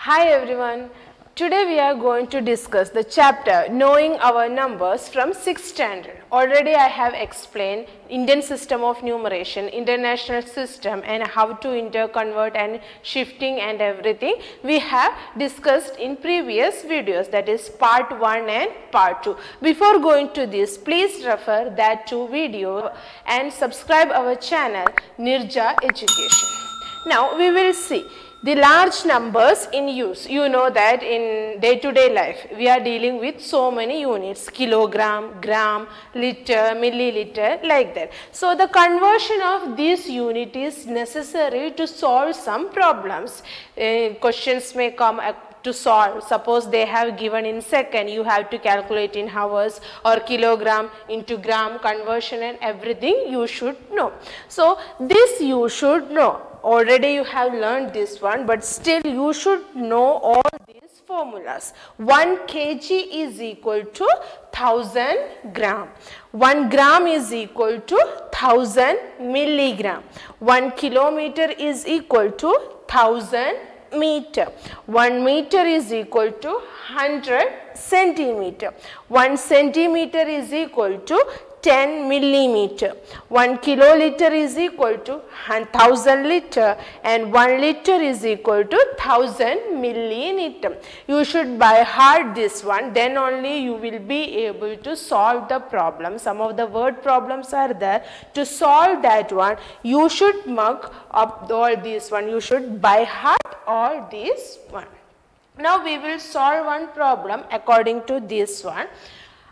Hi everyone. Today we are going to discuss the chapter Knowing Our Numbers from 6th standard. Already I have explained Indian system of numeration, international system and how to interconvert and shifting and everything we have discussed in previous videos, that is part 1 and part 2. Before going to this, please refer that to video and subscribe our channel Nirja Education. Now we will see the large numbers in use. You know that in day-to-day life, we are dealing with so many units, kilogram, gram, liter, milliliter, like that. So, the conversion of this unit is necessary to solve some problems. Questions may come to solve. Suppose they have given in second, you have to calculate in hours, or kilogram into gram conversion and everything you should know. So, this you should know. Already you have learned this one, but still you should know all these formulas. 1 kg is equal to 1000 gram. 1 gram is equal to 1000 milligram. 1 kilometer is equal to 1000 meter. 1 meter is equal to 100 centimeter. 1 centimeter is equal to 10 millimeter. 1 kiloliter is equal to 1000 liter and 1 liter is equal to 1000 milliliter. You should by heart this one, then only you will be able to solve the problem. Some of the word problems are there. To solve that one, you should mark up all this one. You should by heart all this one. Now we will solve one problem according to this one.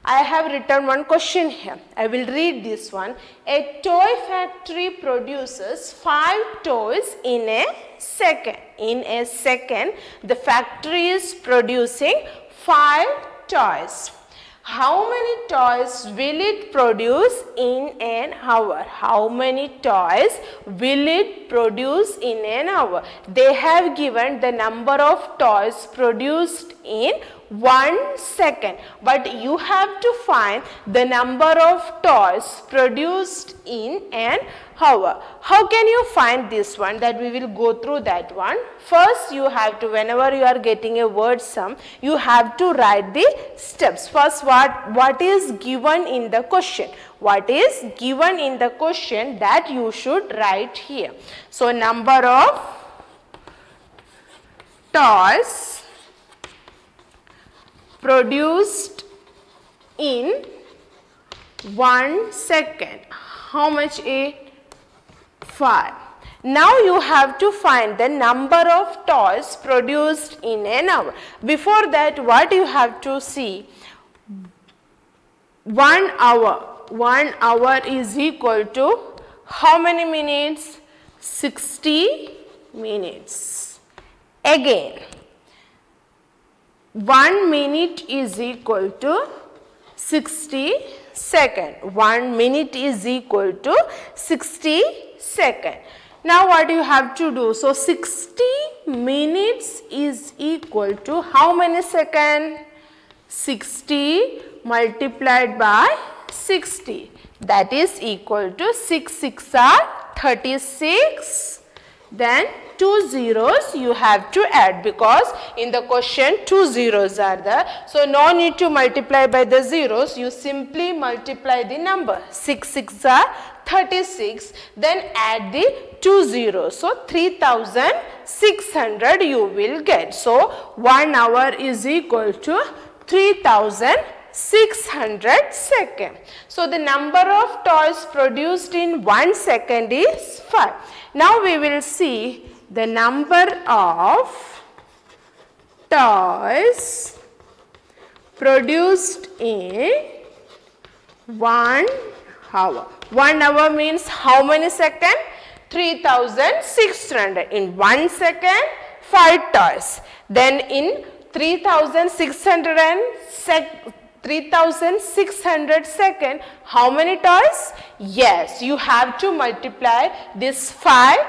I have written one question here. I will read this one. A toy factory produces 5 toys in a second. In a second, the factory is producing 5 toys. How many toys will it produce in an hour? How many toys will it produce in an hour? They have given the number of toys produced in 1 second, but you have to find the number of toys produced in an hour. How can you find this one? That we will go through that one. First you have to, whenever you are getting a word sum, you have to write the steps. First what is given in the question? What is given in the question, that you should write here. So number of toys produced in 1 second. How much is 5. Now you have to find the number of toys produced in an hour. Before that, what you have to see, 1 hour. 1 hour is equal to how many minutes? 60 minutes. Again, 1 minute is equal to 60 seconds. 1 minute is equal to 60 seconds. Now what you have to do? So 60 minutes is equal to how many seconds? 60 multiplied by 60. That is equal to 6 6 are 36. Then 2 zeros you have to add, because in the question 2 zeros are there. So no need to multiply by the zeros. You simply multiply the number. 6 6 are 36. Then add the 2 zeros. So 3600 you will get. So 1 hour is equal to 3600 seconds. So the number of toys produced in 1 second is 5. Now we will see the number of toys produced in 1 hour. 1 hour means how many seconds? 3600. In 1 second, 5 toys. Then in 3600 seconds, how many toys? Yes, you have to multiply this 5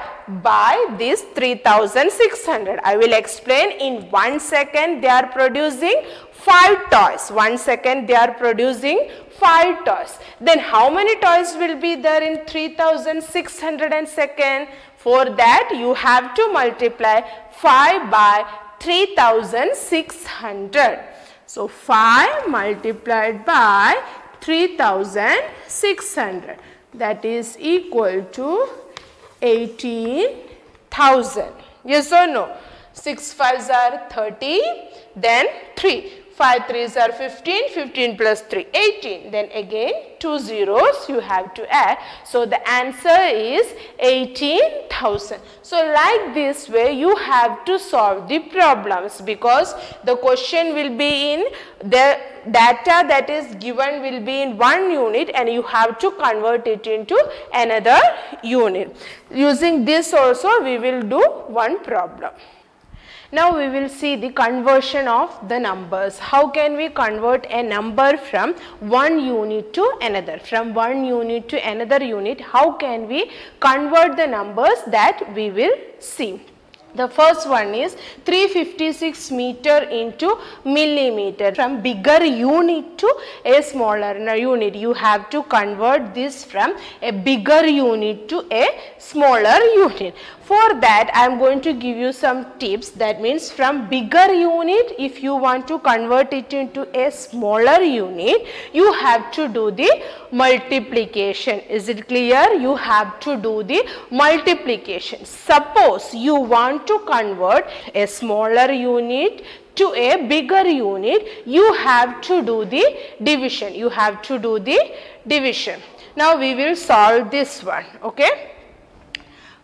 by this 3600. I will explain. In 1 second they are producing 5 toys. 1 second they are producing 5 toys. Then how many toys will be there in 3600 second? For that you have to multiply 5 by 3600. So 5 multiplied by 3600, that is equal to 18,000. Yes or no? 6 5s are 30, then 3. 5 3s are 15, 15 plus 3, 18. Then again 2 zeros you have to add. So the answer is 18,000. So like this way you have to solve the problems, because the question will be in the data that is given will be in one unit and you have to convert it into another unit. Using this also we will do one problem. Now we will see the conversion of the numbers. How can we convert a number from one unit to another? From one unit to another unit, how can we convert the numbers, that we will see. The first one is 356 meter into millimeter. From bigger unit to a smaller unit, you have to convert this from a bigger unit to a smaller unit. For that I am going to give you some tips. That means from bigger unit, if you want to convert it into a smaller unit, you have to do the multiplication. Is it clear? You have to do the multiplication. Suppose you want to convert a smaller unit to a bigger unit, you have to do the division. You have to do the division. Now we will solve this one. Okay.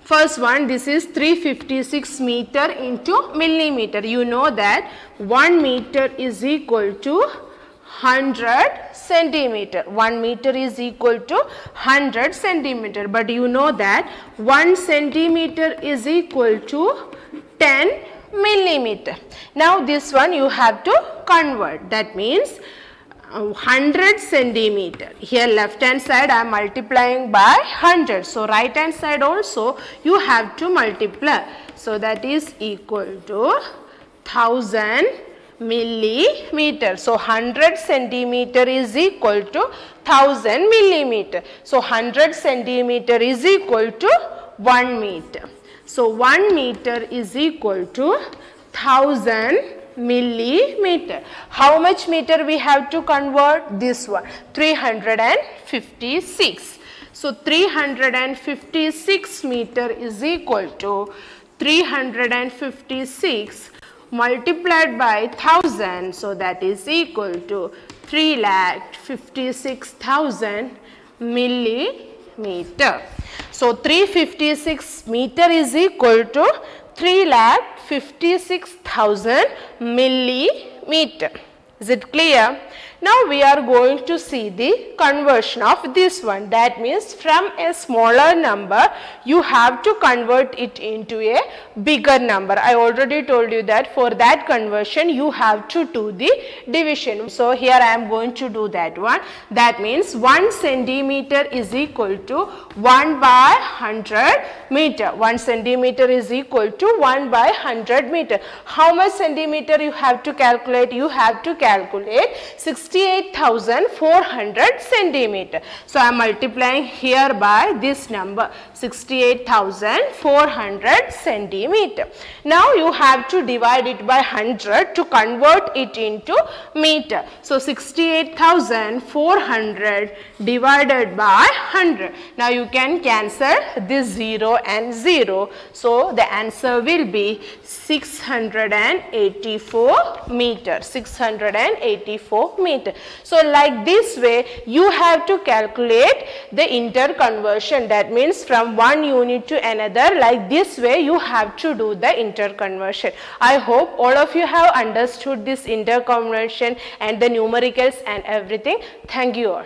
First one, this is 356 meter into millimeter. You know that 1 meter is equal to 100 centimeter. 1 meter is equal to 100 centimeter. But you know that 1 centimeter is equal to 10 millimeter. Now this one you have to convert. That means 100 centimeter. Here left hand side I am multiplying by 100. So right hand side also you have to multiply. So that is equal to 1000 millimeter. So 100 centimeter is equal to 1000 millimeter. So 100 centimeter is equal to 1 meter. So 1 meter is equal to 1000 millimeter. How much meter we have to convert? This one, 356. So 356 meter is equal to 356 multiplied by 1000. So that is equal to 3,56,000 millimeter. So 356 meter is equal to 3,56,000 millimeter. Is it clear? Now we are going to see the conversion of this one. That means from a smaller number you have to convert it into a bigger number. I already told you that for that conversion you have to do the division. So here I am going to do that one. That means 1 centimeter is equal to 1 by 100 meter. 1 centimeter is equal to 1 by 100 meter. How much centimeter you have to calculate? You have to calculate 68,400 centimeter. So I am multiplying here by this number, 68,400 centimeter. Now you have to divide it by 100 to convert it into meter. So 68,400 divided by 100. Now you can cancel this 0 and 0. So the answer will be 684 meter. 684 meter. So like this way you have to calculate the interconversion. That means from one unit to another, like this way you have to do the interconversion. I hope all of you have understood this interconversion and the numericals and everything. Thank you all.